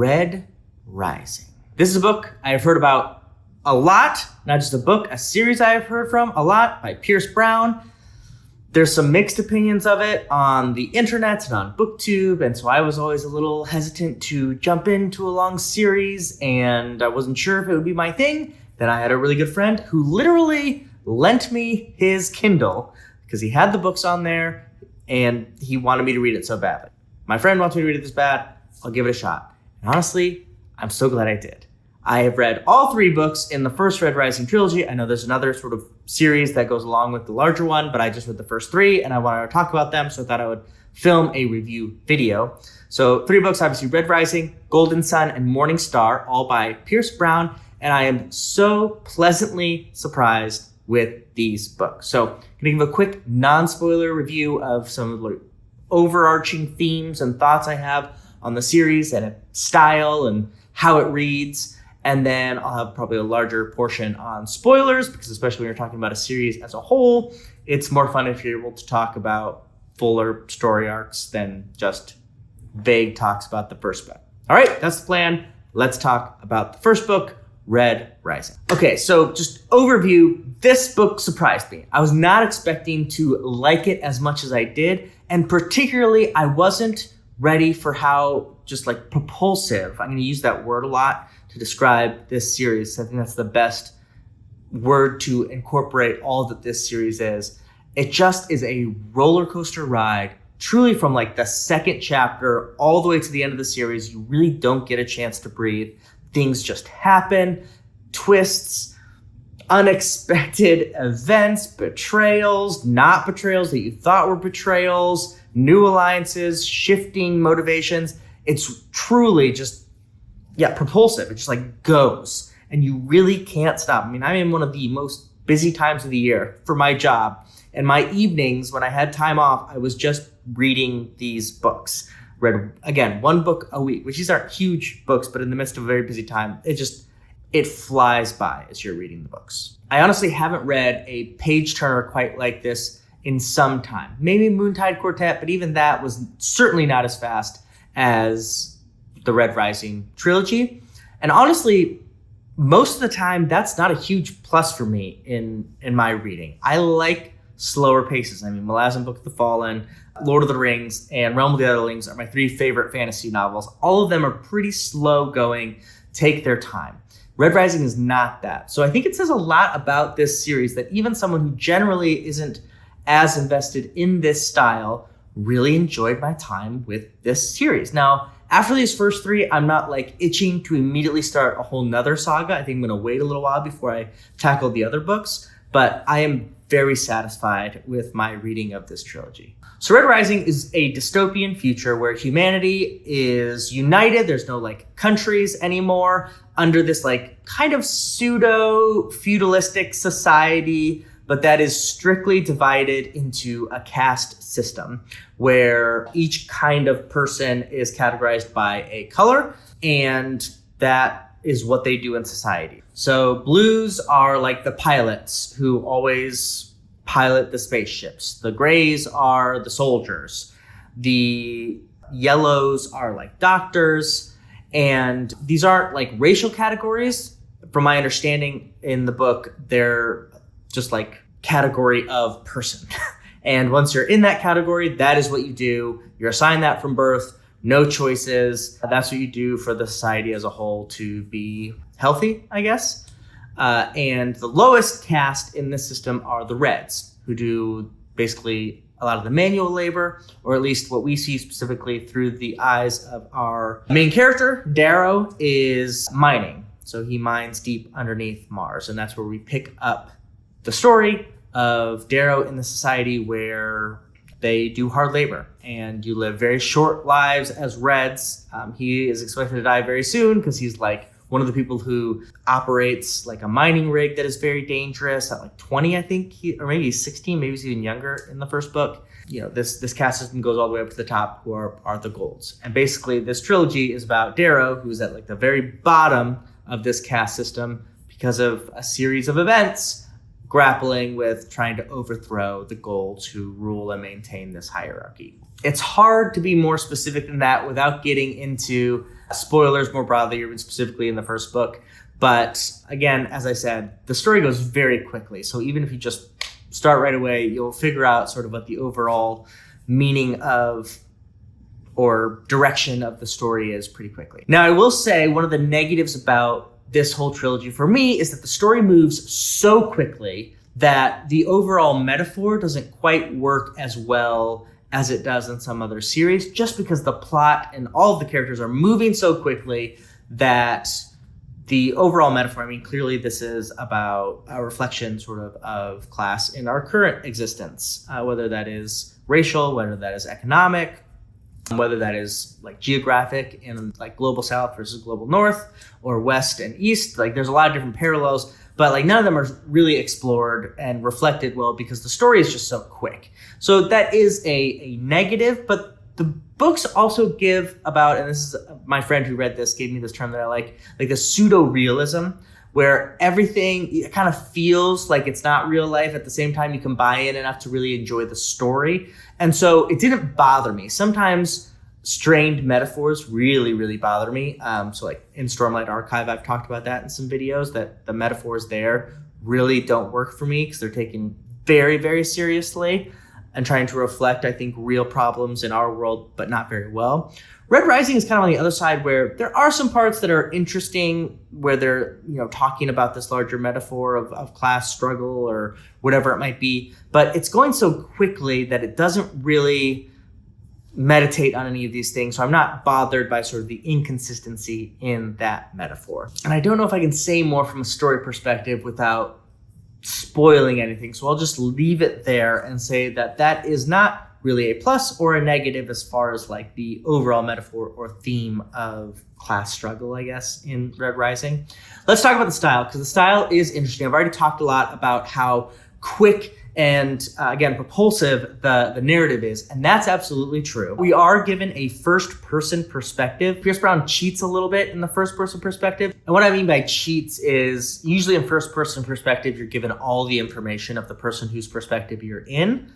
Red Rising. This is a book I have heard about a lot, not just a book, a series I have heard from a lot by Pierce Brown. There's some mixed opinions of it on the internet and on BookTube, and so I was always a little hesitant to jump into a long series, and I wasn't sure if it would be my thing. Then I had a really good friend who literally lent me his Kindle because he had the books on there, and he wanted me to read it so badly. My friend wants me to read it this bad, I'll give it a shot. And honestly, I'm so glad I did. I have read all 3 books in the first Red Rising Trilogy. I know there's another sort of series that goes along with the larger one, but I just read the first 3 and I wanted to talk about them, so I thought I would film a review video. So 3 books, obviously Red Rising, Golden Sun, and Morning Star, all by Pierce Brown, and I am so pleasantly surprised with these books. So I'm gonna give a quick non-spoiler review of some of the overarching themes and thoughts I have on the series and its style and how it reads. And then I'll have probably a larger portion on spoilers, because especially when you're talking about a series as a whole, it's more fun if you're able to talk about fuller story arcs than just vague talks about the first book. All right, that's the plan. Let's talk about the first book, Red Rising. Okay, so just overview. This book surprised me. I was not expecting to like it as much as I did, and particularly I wasn't ready for how just like propulsive, I'm going to use that word a lot to describe this series. I think that's the best word to incorporate all that this series is. It just is a roller coaster ride, truly from like the second chapter all the way to the end of the series. You really don't get a chance to breathe. Things just happen, twists, unexpected events, betrayals, not betrayals that you thought were betrayals, new alliances, shifting motivations. It's truly just, propulsive. It just like goes, and you really can't stop. I mean, I'm in one of the most busy times of the year for my job, and my evenings when I had time off, I was just reading these books. Read, again, 1 book a week, which these aren't huge books, but in the midst of a very busy time, it flies by as you're reading the books. I honestly haven't read a page turner quite like this in some time. Maybe Moontide Quartet, but even that was certainly not as fast as the Red Rising Trilogy. And honestly, most of the time, that's not a huge plus for me in my reading. I like slower paces. I mean, Malazan Book of the Fallen, Lord of the Rings, and Realm of the Otherlings are my 3 favorite fantasy novels. All of them are pretty slow going, take their time. Red Rising is not that. So I think it says a lot about this series that even someone who generally isn't as invested in this style really enjoyed my time with this series. Now, after these first 3, I'm not like itching to immediately start a whole nother saga. I think I'm going to wait a little while before I tackle the other books, but I am very satisfied with my reading of this trilogy. So Red Rising is a dystopian future where humanity is united. There's no like countries anymore under this like kind of pseudo feudalistic society, but that is strictly divided into a caste system where each kind of person is categorized by a color, and that is what they do in society. So blues are like the pilots who always pilot the spaceships. The grays are the soldiers. The yellows are like doctors. And these aren't like racial categories. From my understanding in the book, they're just like category of person. And once you're in that category, that is what you do. You're assigned that from birth, no choices. That's what you do for the society as a whole to be healthy, I guess. And the lowest caste in this system are the Reds, who do basically a lot of the manual labor, or at least what we see specifically through the eyes of our main character. Darrow is mining. So he mines deep underneath Mars. And that's where we pick up the story of Darrow in the society where they do hard labor and you live very short lives as Reds. He is expected to die very soon because he's like one of the people who operates like a mining rig that is very dangerous at like 20, I think, or maybe he's 16, maybe he's even younger in the first book. You know, this caste system goes all the way up to the top, who are the Golds. And basically this trilogy is about Darrow, who's at like the very bottom of this caste system because of a series of events grappling with trying to overthrow the Golds who rule and maintain this hierarchy. It's hard to be more specific than that without getting into Spoilers more broadly, even specifically in the first book. But again, as I said, the story goes very quickly. So even if you just start right away, you'll figure out sort of what the overall meaning of or direction of the story is pretty quickly. Now, I will say one of the negatives about this whole trilogy for me is that the story moves so quickly that the overall metaphor doesn't quite work as well as it does in some other series, just because the plot and all of the characters are moving so quickly that the overall metaphor, I mean, clearly this is about a reflection sort of class in our current existence, whether that is racial, whether that is economic, whether that is like geographic in like global south versus global north or west and east. Like there's a lot of different parallels, but like none of them are really explored and reflected well because the story is just so quick. So that is a negative, but the books also give about, and this is my friend who read this gave me this term that I like the pseudo-realism, where everything it kind of feels like it's not real life. At the same time, you can buy in enough to really enjoy the story. And so it didn't bother me. Sometimes strained metaphors really, really bother me. So like in Stormlight Archive, I've talked about that in some videos, that the metaphors there really don't work for me because they're taken very, very seriously and trying to reflect, I think, real problems in our world, but not very well. Red Rising is kind of on the other side where there are some parts that are interesting where they're, talking about this larger metaphor of class struggle or whatever it might be, but it's going so quickly that it doesn't really meditate on any of these things. So I'm not bothered by sort of the inconsistency in that metaphor. And I don't know if I can say more from a story perspective without spoiling anything. So I'll just leave it there and say that that is not really a plus or a negative as far as like the overall metaphor or theme of class struggle, I guess, in Red Rising. Let's talk about the style, because the style is interesting. I've already talked a lot about how quick and again, propulsive the narrative is, and that's absolutely true. We are given a first-person perspective. Pierce Brown cheats a little bit in the first-person perspective, and what I mean by cheats is usually in first-person perspective, you're given all the information of the person whose perspective you're in,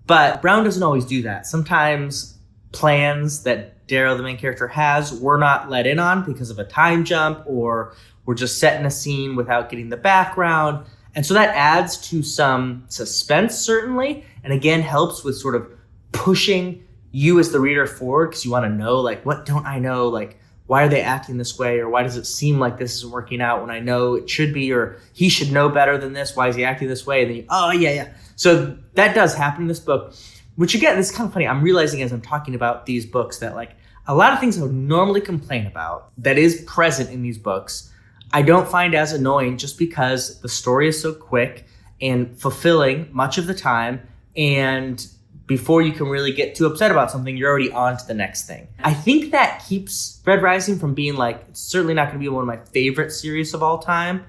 but Brown doesn't always do that. Sometimes plans that Darrow, the main character, has, we're not let in on because of a time jump, or we're just set in a scene without getting the background. And so that adds to some suspense, certainly, and again, helps with sort of pushing you as the reader forward because you want to know, like, what don't I know? Like, why are they acting this way? Or why does it seem like this isn't working out when I know it should be? Or he should know better than this. Why is he acting this way? And then you, oh, yeah. So that does happen in this book, which again, this is kind of funny. I'm realizing as I'm talking about these books that like a lot of things I would normally complain about that is present in these books, I don't find as annoying just because the story is so quick and fulfilling much of the time. And before you can really get too upset about something, you're already on to the next thing. I think that keeps Red Rising from being like, it's certainly not going to be one of my favorite series of all time,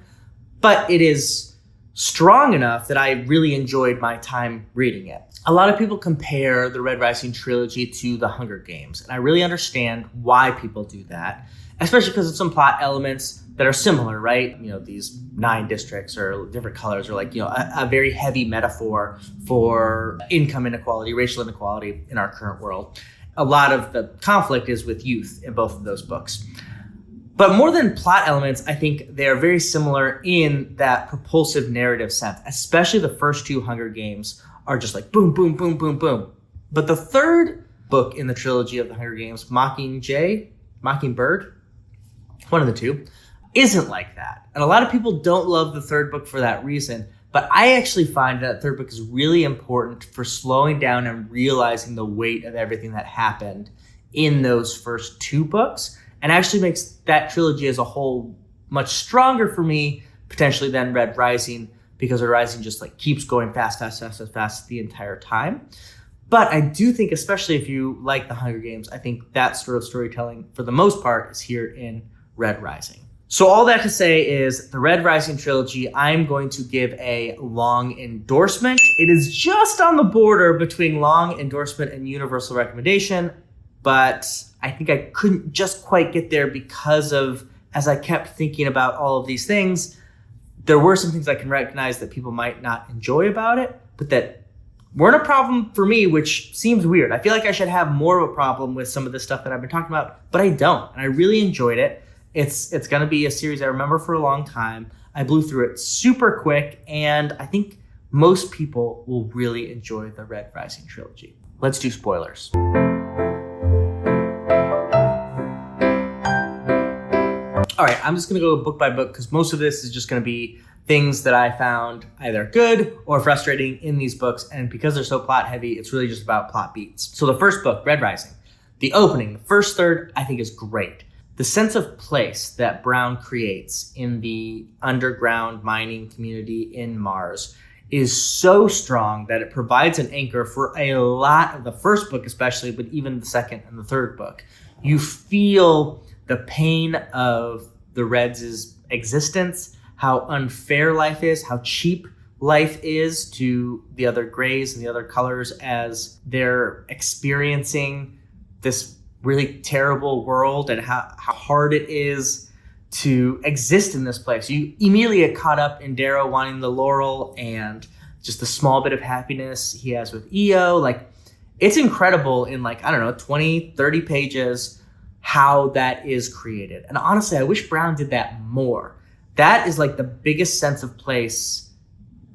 but it is strong enough that I really enjoyed my time reading it. A lot of people compare the Red Rising trilogy to the Hunger Games, and I really understand why people do that, especially because of some plot elements that are similar, right? These 9 districts or different colors are like, a very heavy metaphor for income inequality, racial inequality in our current world. A lot of the conflict is with youth in both of those books. But more than plot elements, I think they are very similar in that propulsive narrative sense, especially the first 2 Hunger Games are just like boom, boom, boom, boom, boom. But the third book in the trilogy of the Hunger Games, Mockingbird, one of the two, isn't like that. And a lot of people don't love the third book for that reason, but I actually find that third book is really important for slowing down and realizing the weight of everything that happened in those first 2 books, and actually makes that trilogy as a whole much stronger for me, potentially, than Red Rising, because Red Rising just like keeps going fast the entire time. But I do think, especially if you like the Hunger Games, I think that sort of storytelling, for the most part, is here in Red Rising. So all that to say is the Red Rising trilogy, I'm going to give a long endorsement. It is just on the border between long endorsement and universal recommendation, but I think I couldn't just quite get there because of, as I kept thinking about all of these things, there were some things I can recognize that people might not enjoy about it, but that weren't a problem for me, which seems weird. I feel like I should have more of a problem with some of the stuff that I've been talking about, but I don't. And I really enjoyed it. It's going to be a series I remember for a long time. I blew through it super quick, and I think most people will really enjoy the Red Rising trilogy. Let's do spoilers. All right, I'm just going to go book by book because most of this is just going to be things that I found either good or frustrating in these books. And because they're so plot heavy, it's really just about plot beats. So the first book, Red Rising, the opening, the first third, I think is great. The sense of place that Brown creates in the underground mining community in Mars is so strong that it provides an anchor for a lot of the first book, especially, but even the second and the third book. You feel the pain of the Reds' existence, how unfair life is, how cheap life is to the other grays and the other colors as they're experiencing this really terrible world, and how hard it is to exist in this place. You immediately get caught up in Darrow wanting the laurel and just the small bit of happiness he has with EO. Like, it's incredible in 20, 30 pages how that is created. And honestly, I wish Brown did that more. That is the biggest sense of place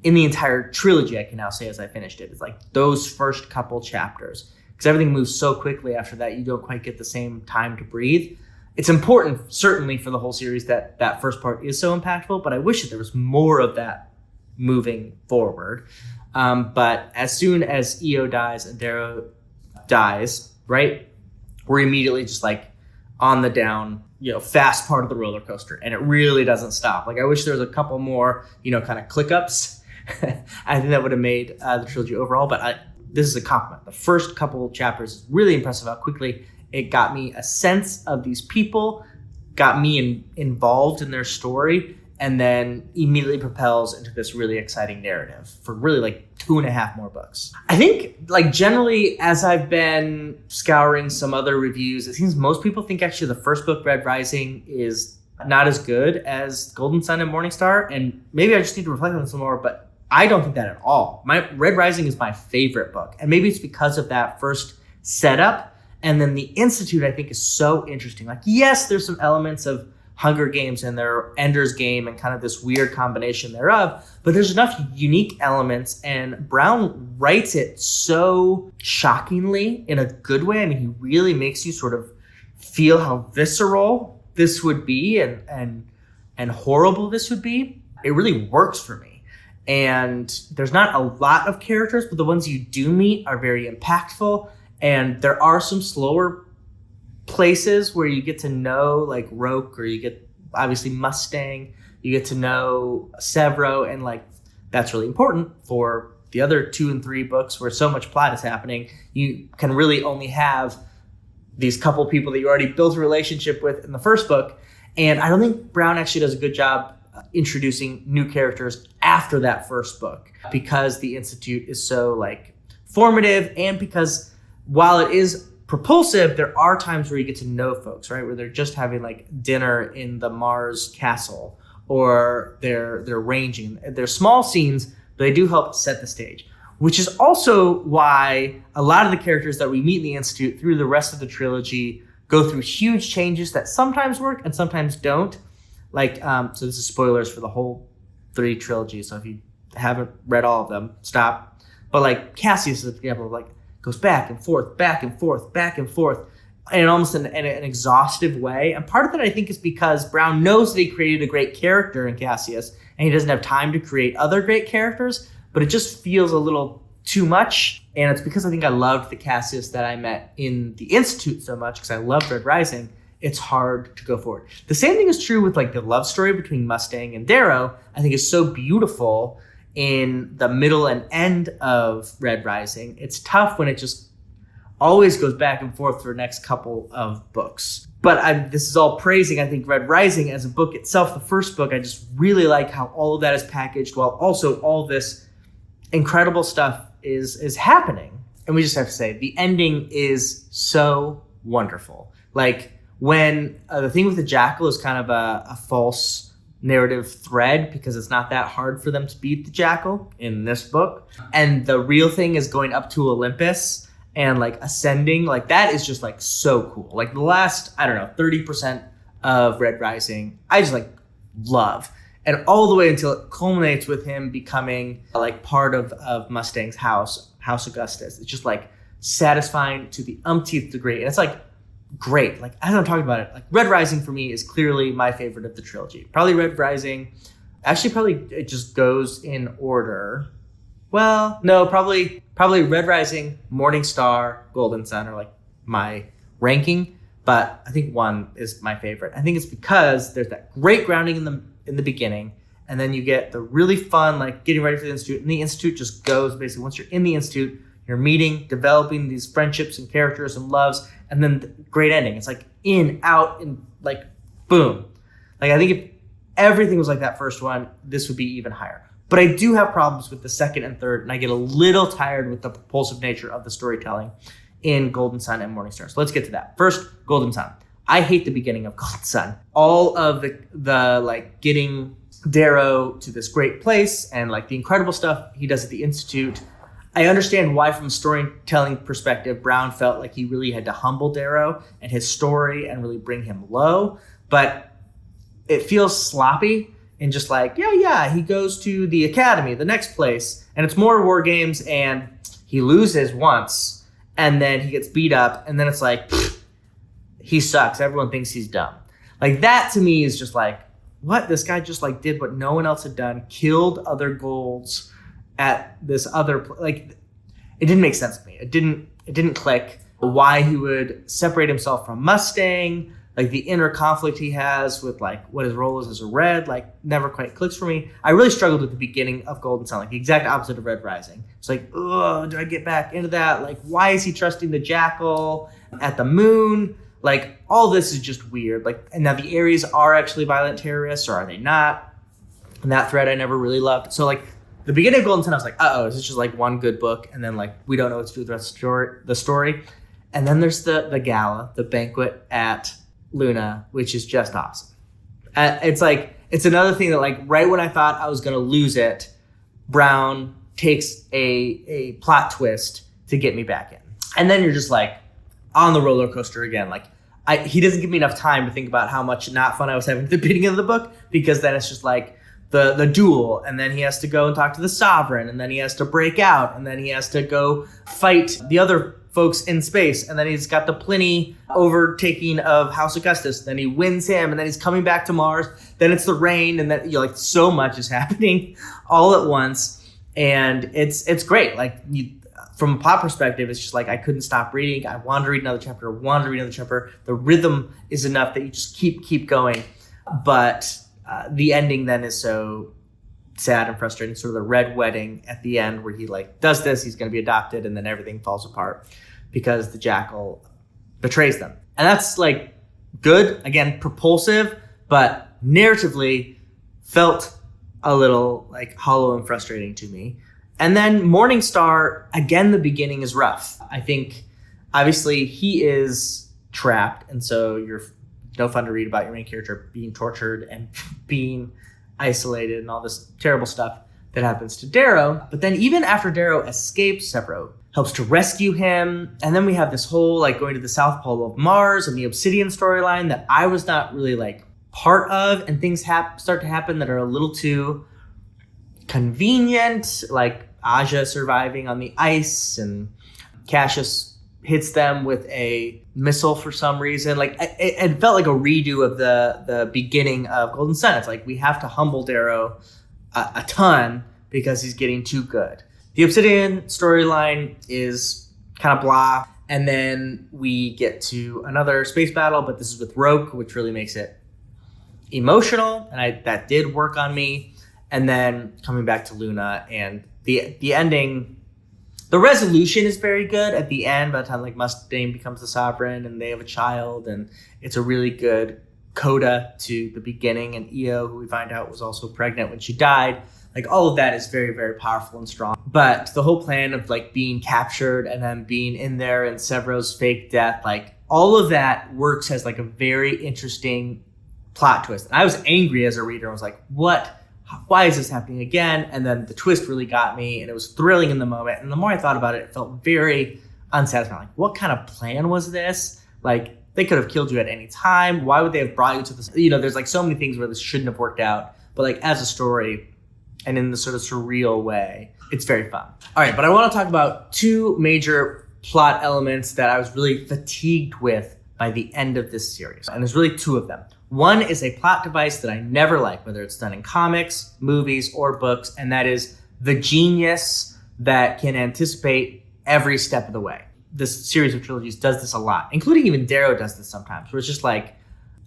in the entire trilogy, I can now say, as I finished it. It's those first couple chapters. Because everything moves so quickly after that, you don't quite get the same time to breathe. It's important, certainly, for the whole series that first part is so impactful, but I wish that there was more of that moving forward. But as soon as EO dies and Darrow dies, right, we're immediately just on the down, fast part of the roller coaster, and it really doesn't stop. I wish there was a couple more, kind of click ups. I think that would have made the trilogy overall, but this is a compliment. The first couple chapters is really impressive how quickly it got me a sense of these people, got me involved in their story, and then immediately propels into this really exciting narrative for really 2.5 more books. I think generally, as I've been scouring some other reviews, it seems most people think actually the first book, Red Rising, is not as good as Golden Sun and Morning Star. And maybe I just need to reflect on this some more, but I don't think that at all. My Red Rising is my favorite book. And maybe it's because of that first setup. And then the Institute, I think, is so interesting. Yes, there's some elements of Hunger Games and their Ender's Game and kind of this weird combination thereof, but there's enough unique elements, and Brown writes it so shockingly in a good way. I mean, he really makes you sort of feel how visceral this would be and horrible this would be. It really works for me. And there's not a lot of characters, but the ones you do meet are very impactful, and there are some slower places where you get to know Roke, or you get obviously Mustang, you get to know Severo, and that's really important for the other 2 and 3 books where so much plot is happening. You can really only have these couple people that you already built a relationship with in the first book, and I don't think Brown actually does a good job introducing new characters after that first book, because the Institute is so formative, and because while it is propulsive, there are times where you get to know folks, right? Where they're just having dinner in the Mars castle, or they're ranging. They're small scenes, but they do help set the stage, which is also why a lot of the characters that we meet in the Institute through the rest of the trilogy go through huge changes that sometimes work and sometimes don't. So this is spoilers for the whole 3 trilogies, so if you haven't read all of them, stop. But Cassius is an example of goes back and forth, back and forth, back and forth, in almost an exhaustive way. And part of that, I think, is because Brown knows that he created a great character in Cassius, and he doesn't have time to create other great characters, but it just feels a little too much. And it's because I think I loved the Cassius that I met in the Institute so much, because I loved Red Rising, it's hard to go forward. The same thing is true with the love story between Mustang and Darrow. I think is so beautiful in the middle and end of Red Rising. It's tough when it just always goes back and forth for the next couple of books. But this is all praising, I think, Red Rising as a book itself. The first book, I just really like how all of that is packaged, while also all this incredible stuff is happening. And we just have to say, the ending is so wonderful. When the thing with the jackal is kind of a false narrative thread because it's not that hard for them to beat the Jackal in this book. And the real thing is going up to Olympus and like ascending. Like that is just like so cool. Like the last, I don't know, 30% of Red Rising, I just like love. And all the way until it culminates with him becoming like part of Mustang's House Augustus. It's just like satisfying to the umpteenth degree. And it's like great. Like as I'm talking about it, like Red Rising for me is clearly my favorite of the trilogy. Probably Red Rising. Actually, probably it just goes in order. Well, no, probably Red Rising, Morning Star, Golden Sun are like my ranking. But I think 1 is my favorite. I think it's because there's that great grounding in the beginning, and then you get the really fun like getting ready for the Institute. And the Institute just goes basically once you're in the Institute, you're meeting, developing these friendships and characters and loves, and then the great ending. It's like in, out, and like boom. Like I think if everything was like that first one, this would be even higher. But I do have problems with the second and third, and I get a little tired with the propulsive nature of the storytelling in Golden Sun and Morning Star. So let's get to that. First, Golden Sun. I hate the beginning of Golden Sun. All of the like getting Darrow to this great place and like the incredible stuff he does at the Institute. I understand why from a storytelling perspective, Brown felt like he really had to humble Darrow and his story and really bring him low. But it feels sloppy and just like, yeah, he goes to the academy, the next place, and it's more war games and he loses once. And then he gets beat up, and then it's like, he sucks. Everyone thinks he's dumb. Like that to me is just like, what? This guy just like did what no one else had done, killed other golds at this other like, it didn't make sense to me. It didn't click. Why he would separate himself from Mustang, like the inner conflict he has with like what his role is as a Red, like never quite clicks for me. I really struggled with the beginning of Golden Sun, like the exact opposite of Red Rising. It's like, oh, do I get back into that? Like, why is he trusting the Jackal at the moon? Like, all this is just weird. Like, and now the Ares are actually violent terrorists, or are they not? And that thread I never really loved. So like the beginning of Golden Sun, I was like, is this just like one good book? And then like we don't know what to do with the rest of the story. And then there's the gala, the banquet at Luna, which is just awesome. It's like, it's another thing that like right when I thought I was going to lose it, Brown takes a plot twist to get me back in. And then you're just like on the roller coaster again. Like he doesn't give me enough time to think about how much not fun I was having at the beginning of the book, because then it's just like the duel, and then he has to go and talk to the Sovereign, and then he has to break out, and then he has to go fight the other folks in space, and then he's got the Pliny overtaking of House Augustus, then he wins him, and then he's coming back to Mars, then it's the rain, and then like so much is happening all at once, and it's great. Like from a plot perspective, it's just like I couldn't stop reading. I wanted to read another chapter, The rhythm is enough that you just keep going, but the ending then is so sad and frustrating. Sort of the red wedding at the end where he like does this, he's going to be adopted, and then everything falls apart because the Jackal betrays them. And that's like good, again, propulsive, but narratively felt a little like hollow and frustrating to me. And then Morning Star, again, the beginning is rough. I think obviously he is trapped, and so you're no fun to read about your main character being tortured and being isolated and all this terrible stuff that happens to Darrow. But then even after Darrow escapes, Severo helps to rescue him. And then we have this whole like going to the South Pole of Mars and the Obsidian storyline that I was not really like part of. And things start to happen that are a little too convenient, like Aja surviving on the ice and Cassius hits them with a missile for some reason. Like it felt like a redo of the beginning of Golden Sun. It's like we have to humble Darrow a ton because he's getting too good. The Obsidian storyline is kind of blah. And then we get to another space battle, but this is with Roke, which really makes it emotional. And that did work on me. And then coming back to Luna and the ending. The resolution is very good at the end by the time like Mustang becomes the Sovereign and they have a child, and it's a really good coda to the beginning, and Io, who we find out was also pregnant when she died. Like all of that is very, very powerful and strong. But the whole plan of like being captured and then being in there and Severo's fake death, like all of that works as like a very interesting plot twist. And I was angry as a reader. I was like, what? Why is this happening again? And then the twist really got me, and it was thrilling in the moment. And the more I thought about it, it felt very unsatisfying. Like, what kind of plan was this? Like, they could have killed you at any time. Why would they have brought you to this? There's like so many things where this shouldn't have worked out. But like as a story and in this sort of surreal way, it's very fun. All right, but I want to talk about two major plot elements that I was really fatigued with by the end of this series. And there's really two of them. One is a plot device that I never like, whether it's done in comics, movies, or books, and that is the genius that can anticipate every step of the way. This series of trilogies does this a lot, including even Darrow does this sometimes, where it's just like,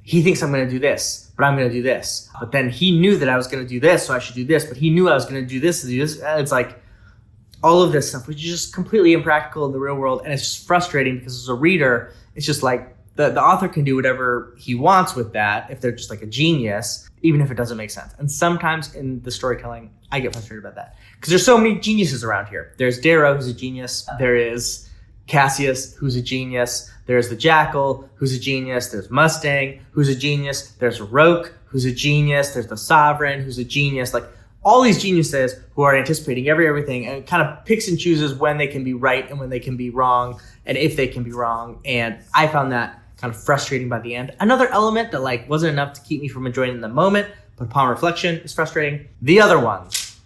he thinks I'm going to do this, but I'm going to do this. But then he knew that I was going to do this, so I should do this, but he knew I was going to do this. And it's like all of this stuff, which is just completely impractical in the real world. And it's just frustrating because as a reader, it's just like, the author can do whatever he wants with that if they're just like a genius, even if it doesn't make sense. And sometimes in the storytelling, I get frustrated about that because there's so many geniuses around here. There's Darrow, who's a genius. There is Cassius, who's a genius. There's the Jackal, who's a genius. There's Mustang, who's a genius. There's Roke, who's a genius. There's the Sovereign, who's a genius. Like all these geniuses who are anticipating everything and kind of picks and chooses when they can be right and when they can be wrong and if they can be wrong. And I found that kind of frustrating by the end. Another element that like wasn't enough to keep me from enjoying the moment, but upon reflection is frustrating. The other ones,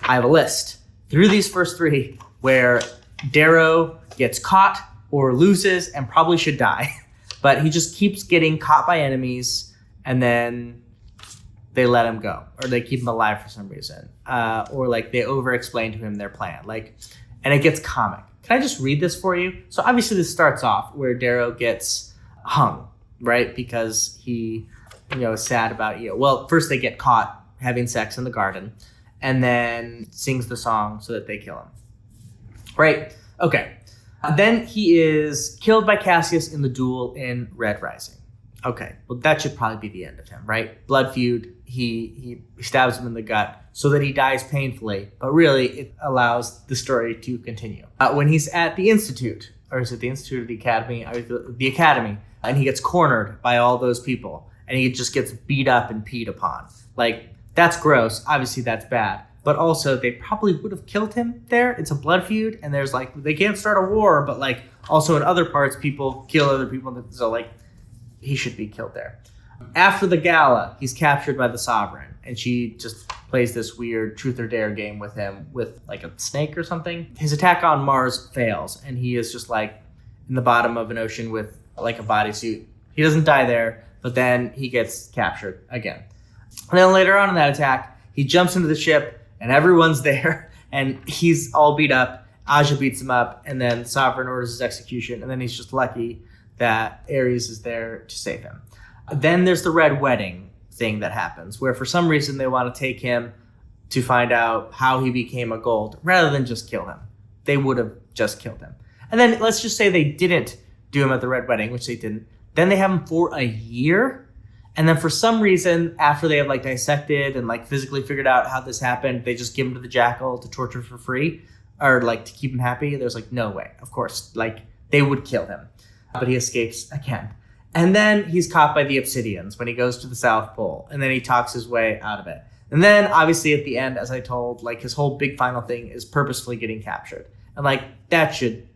I have a list through these first three where Darrow gets caught or loses and probably should die, but he just keeps getting caught by enemies and then they let him go or they keep him alive for some reason, or like they over-explain to him their plan, like, and it gets comic. Can I just read this for you? So obviously this starts off where Darrow gets hung, right? Because he, is sad about, well, first they get caught having sex in the garden and then sings the song so that they kill him, right? Okay. Then he is killed by Cassius in the duel in Red Rising. Okay. Well, that should probably be the end of him, right? Blood feud. He stabs him in the gut so that he dies painfully, but really it allows the story to continue. When he's at the Institute, or is it the Institute or the Academy? The Academy. And he gets cornered by all those people. And he just gets beat up and peed upon. Like, that's gross. Obviously, that's bad. But also, they probably would have killed him there. It's a blood feud. And there's, like, they can't start a war. But, like, also in other parts, people kill other people. So, like, he should be killed there. After the gala, he's captured by the Sovereign. And she just plays this weird truth or dare game with him with, like, a snake or something. His attack on Mars fails. And he is just, like, in the bottom of an ocean with like a bodysuit. He doesn't die there, but then he gets captured again. And then later on in that attack, he jumps into the ship and everyone's there and he's all beat up. Aja beats him up and then the Sovereign orders his execution and then he's just lucky that Ares is there to save him. Then there's the Red Wedding thing that happens where for some reason they want to take him to find out how he became a gold rather than just kill him. They would have just killed him. And then let's just say they didn't do him at the Red Wedding, which they didn't. Then they have him for a year. And then for some reason, after they have like dissected and like physically figured out how this happened, they just give him to the Jackal to torture for free or like to keep him happy. There's like no way, of course, like they would kill him, but he escapes again. And then he's caught by the Obsidians when he goes to the South Pole and then he talks his way out of it. And then obviously at the end, as I told, like his whole big final thing is purposefully getting captured. And like that should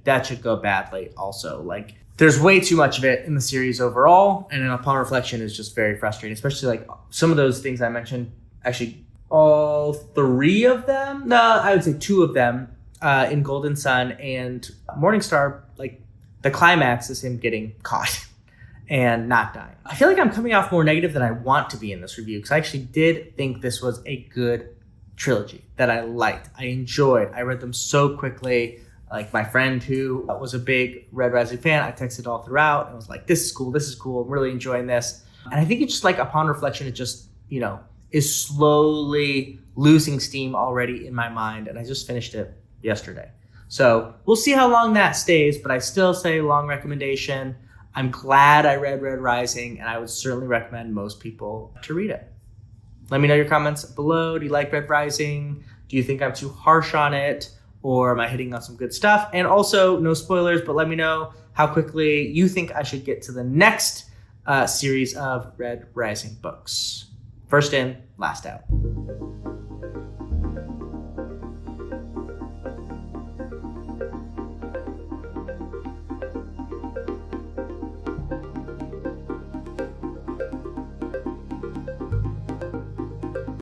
go badly also. Like there's way too much of it in the series overall, and then upon reflection is just very frustrating, especially like some of those things I mentioned, actually all three of them, no, I would say two of them in Golden Sun and Morningstar, like the climax is him getting caught and not dying. I feel like I'm coming off more negative than I want to be in this review because I actually did think this was a good trilogy that I liked. I enjoyed. I read them so quickly. Like my friend who was a big Red Rising fan, I texted all throughout and was like, this is cool, I'm really enjoying this. And I think it's just like upon reflection, it just, is slowly losing steam already in my mind. And I just finished it yesterday. So we'll see how long that stays, but I still say long recommendation. I'm glad I read Red Rising and I would certainly recommend most people to read it. Let me know your comments below. Do you like Red Rising? Do you think I'm too harsh on it? Or am I hitting on some good stuff? And also, no spoilers, but let me know how quickly you think I should get to the next series of Red Rising books. First in, last out.